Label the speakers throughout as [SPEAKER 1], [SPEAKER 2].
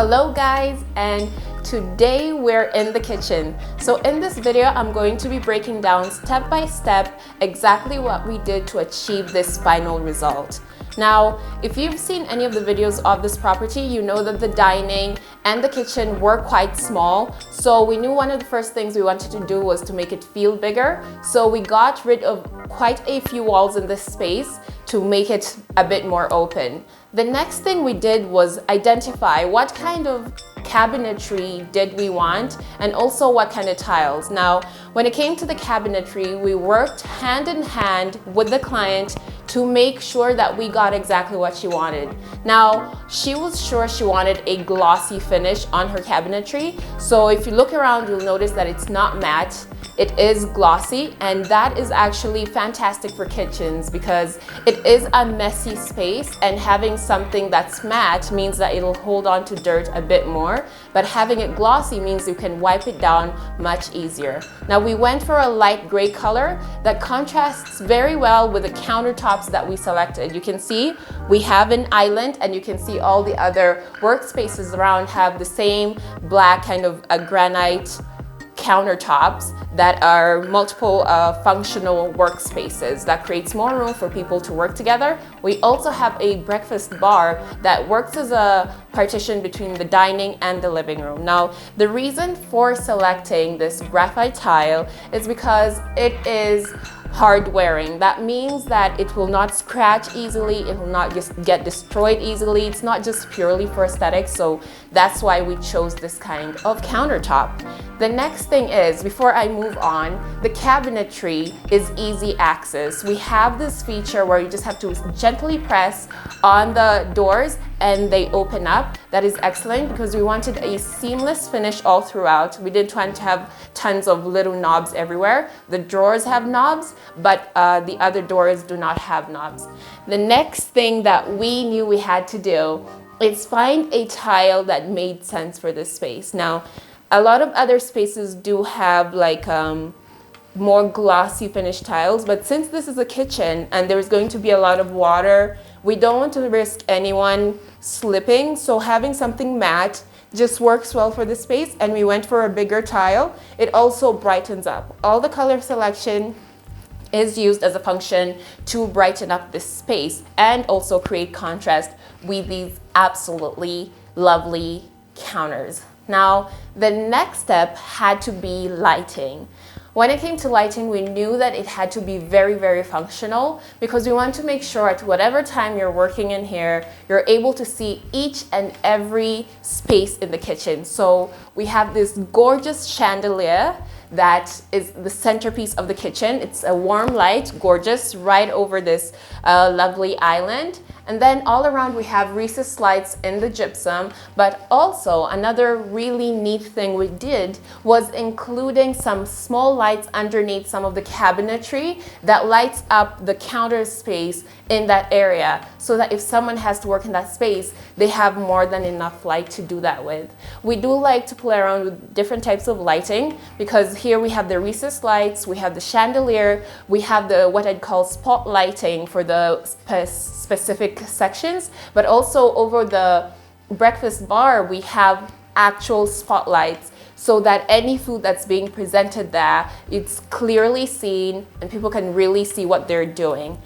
[SPEAKER 1] Hello guys, and today we're in the kitchen. So in this video, I'm going to be breaking down step by step exactly what we did to achieve this final result. Now, if you've seen any of the videos of this property, you know that the dining and the kitchen were quite small. So we knew one of the first things we wanted to do was to make it feel bigger. So we got rid of quite a few walls in this space to make it a bit more open. The next thing we did was identify what kind of cabinetry did we want and also what kind of tiles. Now, when it came to the cabinetry, we worked hand in hand with the client to make sure that we got exactly what she wanted. Now, she was sure she wanted a glossy finish on her cabinetry. So if you look around, you'll notice that it's not matte. It is glossy, and that is actually fantastic for kitchens because it is a messy space, and having something that's matte means that it'll hold on to dirt a bit more, but having it glossy means you can wipe it down much easier. Now, we went for a light gray color that contrasts very well with the countertops that we selected. You can see we have an island, and you can see all the other workspaces around have the same black kind of granite countertops that are multiple functional workspaces that creates more room for people to work together. We also have a breakfast bar that works as a partition between the dining and the living room. Now, the reason for selecting this graphite tile is because it is hard wearing. That means that it will not scratch easily, it will not just get destroyed easily. It's not just purely for aesthetics, so that's why we chose this kind of countertop. The next thing is, before I move on, the cabinetry is easy access. We have this feature where you just have to gently press on the doors and they open up. That is excellent because we wanted a seamless finish all throughout. We didn't want to have tons of little knobs everywhere. The drawers have knobs, but the other doors do not have knobs. The next thing that we knew we had to do is find a tile that made sense for this space. Now, a lot of other spaces do have like more glossy finished tiles, but since this is a kitchen and there's going to be a lot of water, we don't want to risk anyone slipping, so having something matte just works well for the space, and we went for a bigger tile. It also brightens up. All the color selection is used as a function to brighten up this space and also create contrast with these absolutely lovely counters. Now, the next step had to be lighting. When it came to lighting, we knew that it had to be very, very functional because we want to make sure at whatever time you're working in here, you're able to see each and every space in the kitchen. So we have this gorgeous chandelier that is the centerpiece of the kitchen. It's a warm light, gorgeous, right over this lovely island. And then all around we have recessed lights in the gypsum, but also another really neat thing we did was including some small lights underneath some of the cabinetry that lights up the counter space in that area so that if someone has to work in that space, they have more than enough light to do that with. We do like to play around with different types of lighting because here we have the recessed lights, we have the chandelier, we have the what I'd call spot lighting for the specific sections, but also over the breakfast bar we have actual spotlights so that any food that's being presented there, it's clearly seen and people can really see what they're doing.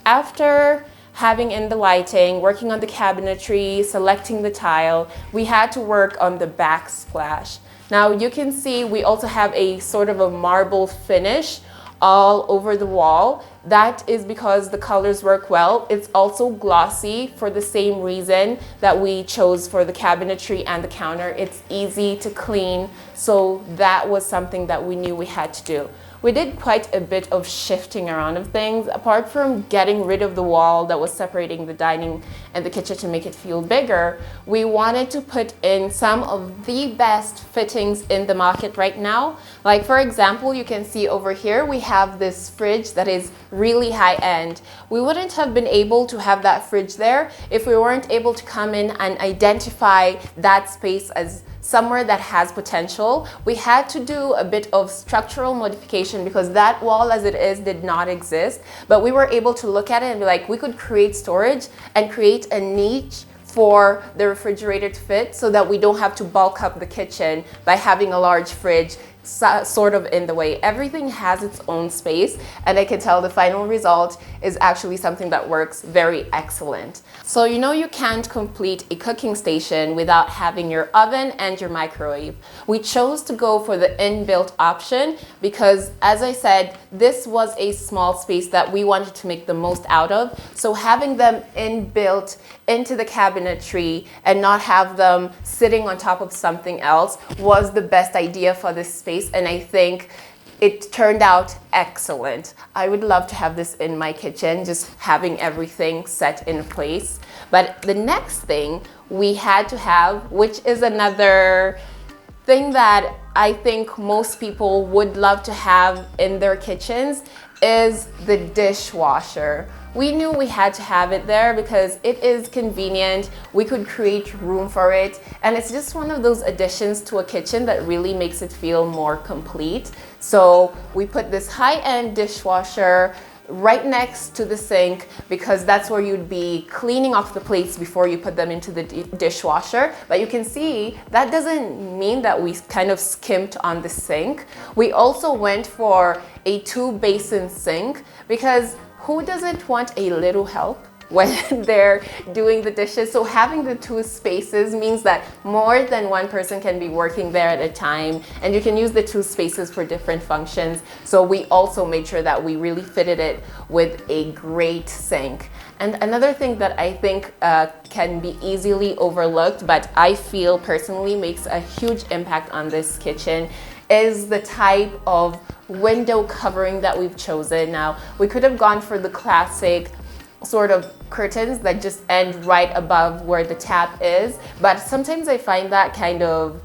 [SPEAKER 1] After having in the lighting, working on the cabinetry, selecting the tile, we had to work on the backsplash. Now you can see we also have a sort of a marble finish all over the wall. That is because the colors work well. It's also glossy for the same reason that we chose for the cabinetry and the counter. It's easy to clean, so that was something that we knew we had to do. We did quite a bit of shifting around of things. Apart from getting rid of the wall that was separating the dining and the kitchen to make it feel bigger, we wanted to put in some of the best fittings in the market right now. Like for example, you can see over here, we have this fridge that is really high end. We wouldn't have been able to have that fridge there if we weren't able to come in and identify that space as somewhere that has potential. We had to do a bit of structural modification because that wall as it is did not exist, but we were able to look at it and be like, we could create storage and create a niche for the refrigerator to fit so that we don't have to bulk up the kitchen by having a large fridge sort of in the way. Everything has its own space, and I can tell the final result is actually something that works very excellent. So you know you can't complete a cooking station without having your oven and your microwave. We chose to go for the inbuilt option because, as I said, this was a small space that we wanted to make the most out of. So having them inbuilt into the cabinetry and not have them sitting on top of something else was the best idea for this space. And I think it turned out excellent. I would love to have this in my kitchen, just having everything set in place. But the next thing we had to have, which is another thing that I think most people would love to have in their kitchens, is the dishwasher. We knew we had to have it there because it is convenient. We could create room for it, and it's just one of those additions to a kitchen that really makes it feel more complete. So we put this high-end dishwasher right next to the sink because that's where you'd be cleaning off the plates before you put them into the dishwasher. But you can see that doesn't mean that we kind of skimped on the sink. We also went for a 2-basin sink because who doesn't want a little help when they're doing the dishes? So having the 2 spaces means that more than one person can be working there at a time, and you can use the 2 spaces for different functions. So we also made sure that we really fitted it with a great sink. And another thing that I think can be easily overlooked, but I feel personally makes a huge impact on this kitchen, is the type of window covering that we've chosen. Now, we could have gone for the classic sort of curtains that just end right above where the tap is, but sometimes I find that kind of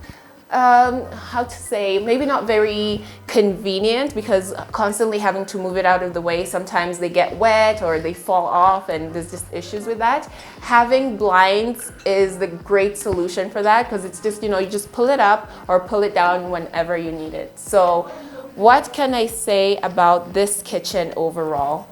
[SPEAKER 1] how to say, maybe not very convenient because constantly having to move it out of the way, sometimes they get wet or they fall off, and there's just issues with that. Having blinds is the great solution for that because it's just, you know, you just pull it up or pull it down whenever you need it. So what can I say about this kitchen overall?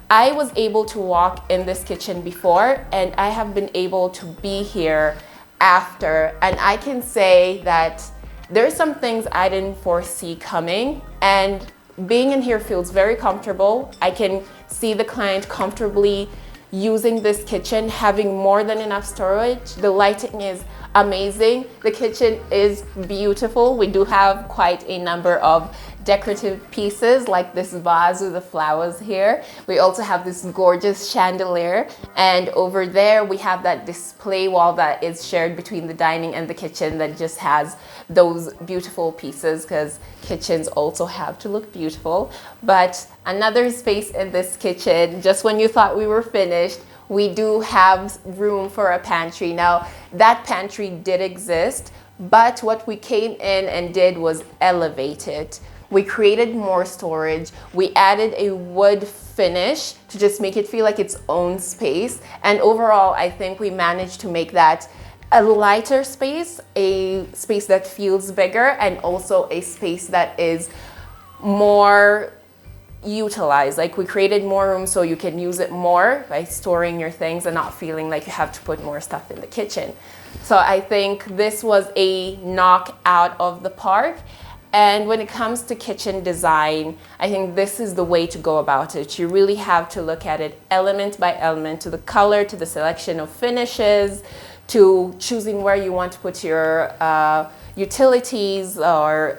[SPEAKER 1] I was able to walk in this kitchen before, and I have been able to be here after, and I can say that there's some things I didn't foresee coming, and being in here feels very comfortable. I can see the client comfortably using this kitchen, having more than enough storage. The lighting is amazing. The kitchen is beautiful. We do have quite a number of decorative pieces like this vase with the flowers here. We also have this gorgeous chandelier, and over there we have that display wall that is shared between the dining and the kitchen that just has those beautiful pieces because kitchens also have to look beautiful. But another space in this kitchen, just when you thought we were finished, we do have room for a pantry. Now, that pantry did exist, but what we came in and did was elevate it. We created more storage. We added a wood finish to just make it feel like its own space. And overall, I think we managed to make that a lighter space, a space that feels bigger, and also a space that is more utilized. Like, we created more room so you can use it more by storing your things and not feeling like you have to put more stuff in the kitchen. So I think this was a knock out of the park. And when it comes to kitchen design, I think this is the way to go about it. You really have to look at it element by element, to the color, to the selection of finishes, to choosing where you want to put your utilities or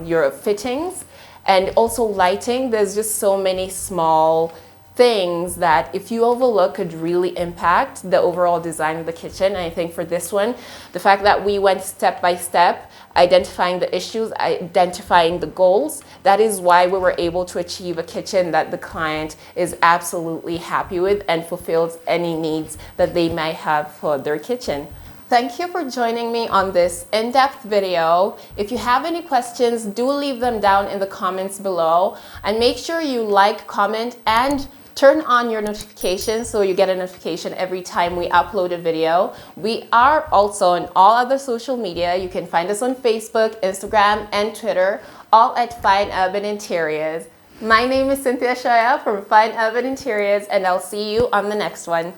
[SPEAKER 1] your fittings, and also lighting. There's just so many small things that if you overlook could really impact the overall design of the kitchen. And I think for this one, the fact that we went step by step, identifying the issues, identifying the goals, that is why we were able to achieve a kitchen that the client is absolutely happy with and fulfills any needs that they might have for their kitchen. Thank you for joining me on this in-depth video. If you have any questions, do leave them down in the comments below, and make sure you like, comment, and turn on your notifications so you get a notification every time we upload a video. We are also on all other social media. You can find us on Facebook, Instagram, and Twitter, all at Fine Urban Interiors. My name is Cynthia Shoya from Fine Urban Interiors, and I'll see you on the next one.